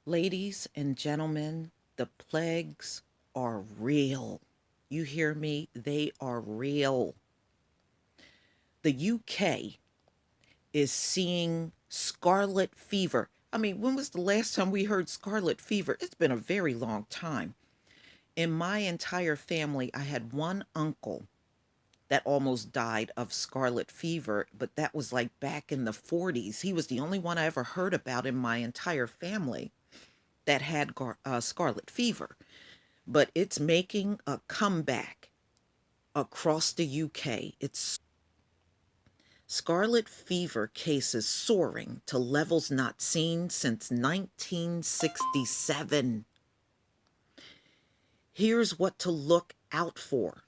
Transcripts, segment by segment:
Ladies and gentlemen, the plagues are real. You hear me? They are real. The UK is seeing scarlet fever. I mean, when was the last time we heard scarlet fever? It's been a very long time. In my entire family, I had one uncle that almost died of scarlet fever, but that was like back in the 40s. He was the only one I ever heard about in my entire family that had scarlet fever. But it's making a comeback across the UK. It's scarlet fever cases soaring to levels not seen since 1967. Here's what to look out for.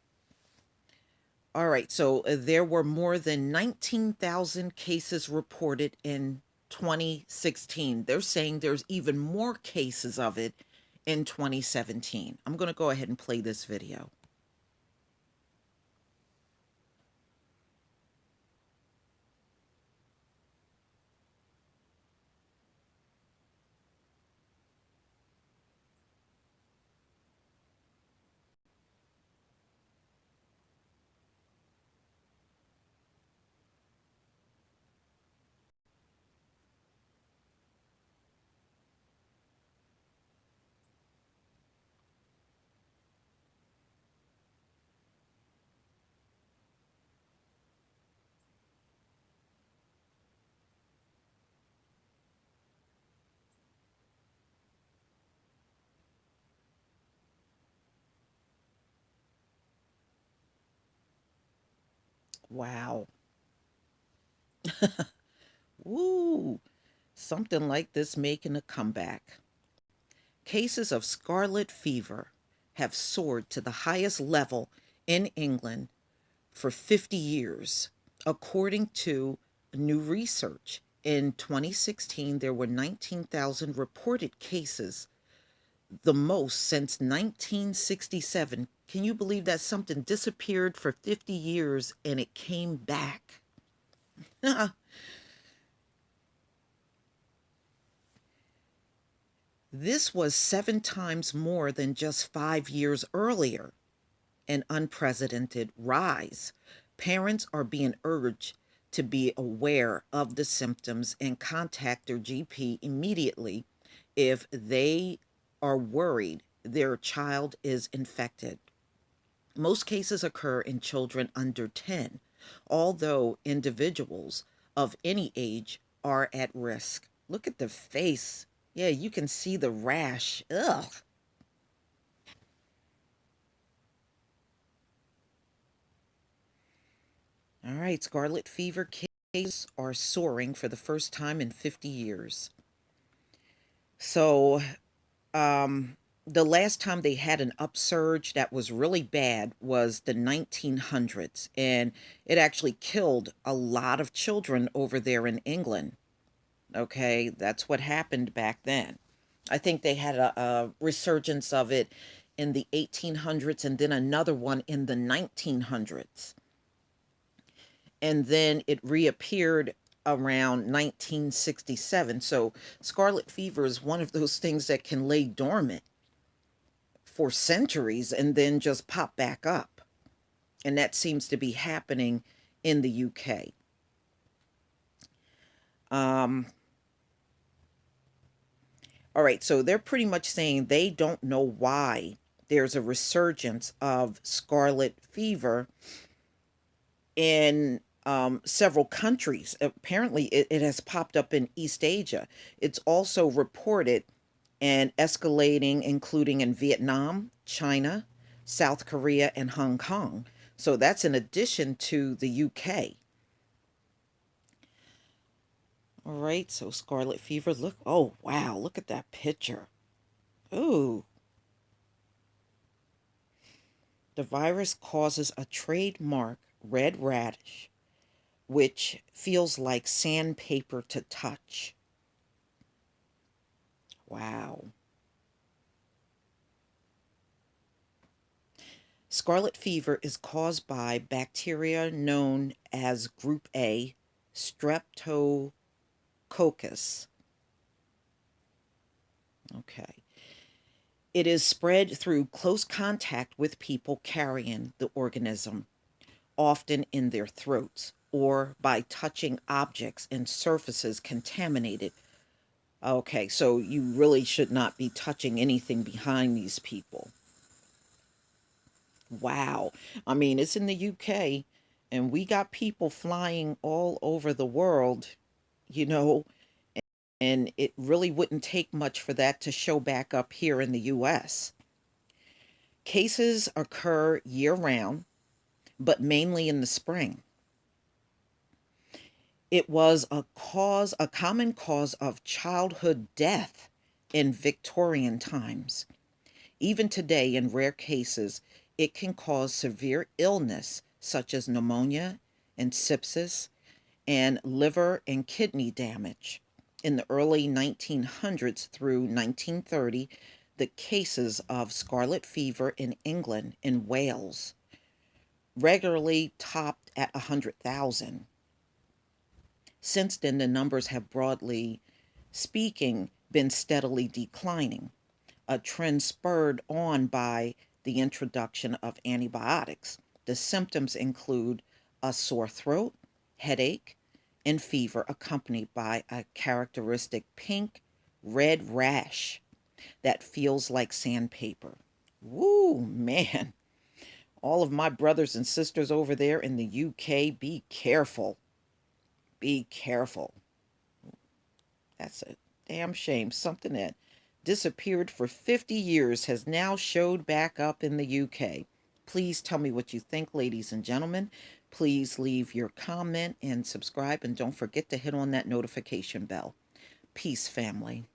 All right, so there were more than 19,000 cases reported in 2016. They're saying there's even more cases of it in 2017. I'm going to go ahead and play this video. Wow. Woo. Something like this making a comeback. Cases of scarlet fever have soared to the highest level in England for 50 years, according to new research. In 2016, there were 19,000 reported cases, the most since 1967. Can you believe that something disappeared for 50 years and it came back? This was 7 times more than just 5 years earlier, an unprecedented rise. Parents are being urged to be aware of the symptoms and contact their GP immediately if they are worried their child is infected. Most cases occur in children under 10, although individuals of any age are at risk. Look at the face. Yeah, you can see the rash. Ugh. All right, scarlet fever cases are soaring for the first time in 50 years. So, um, the last time they had an upsurge that was really bad was the 1900s, and it actually killed a lot of children over there in England. Okay, that's what happened back then. I think they had a resurgence of it in the 1800s and then another one in the 1900s. And then it reappeared around 1967. So scarlet fever is one of those things that can lay dormant for centuries and then just pop back up. And that seems to be happening in the UK. Um, all right, so they're pretty much saying they don't know why there's a resurgence of scarlet fever in several countries. Apparently, it has popped up in East Asia. It's also reported and escalating, including in Vietnam, China, South Korea, and Hong Kong. So that's in addition to the UK. All right, so scarlet fever. Look, oh wow, look at that picture. Ooh, the virus causes a trademark red rash, which feels like sandpaper to touch. Wow. Scarlet fever is caused by bacteria known as Group A, Streptococcus. Okay. It is spread through close contact with people carrying the organism, often in their throats, or by touching objects and surfaces contaminated. Okay, so you really should not be touching anything behind these people. Wow. I mean, it's in the UK, and we got people flying all over the world, you know, and it really wouldn't take much for that to show back up here in the US. Cases occur year round, but mainly in the spring. It was a common cause of childhood death in Victorian times. Even today, in rare cases, it can cause severe illness such as pneumonia and sepsis and liver and kidney damage. In the early 1900s through 1930, the cases of scarlet fever in England and Wales regularly topped at 100,000. Since then, the numbers have broadly speaking been steadily declining, a trend spurred on by the introduction of antibiotics. The symptoms include a sore throat, headache, and fever accompanied by a characteristic pink red rash that feels like sandpaper. Woo, man. All of my brothers and sisters over there in the UK, be careful. Be careful. That's a damn shame. Something that disappeared for 50 years has now showed back up in the UK. Please tell me what you think, ladies and gentlemen. Please leave your comment and subscribe, and don't forget to hit on that notification bell. Peace, family.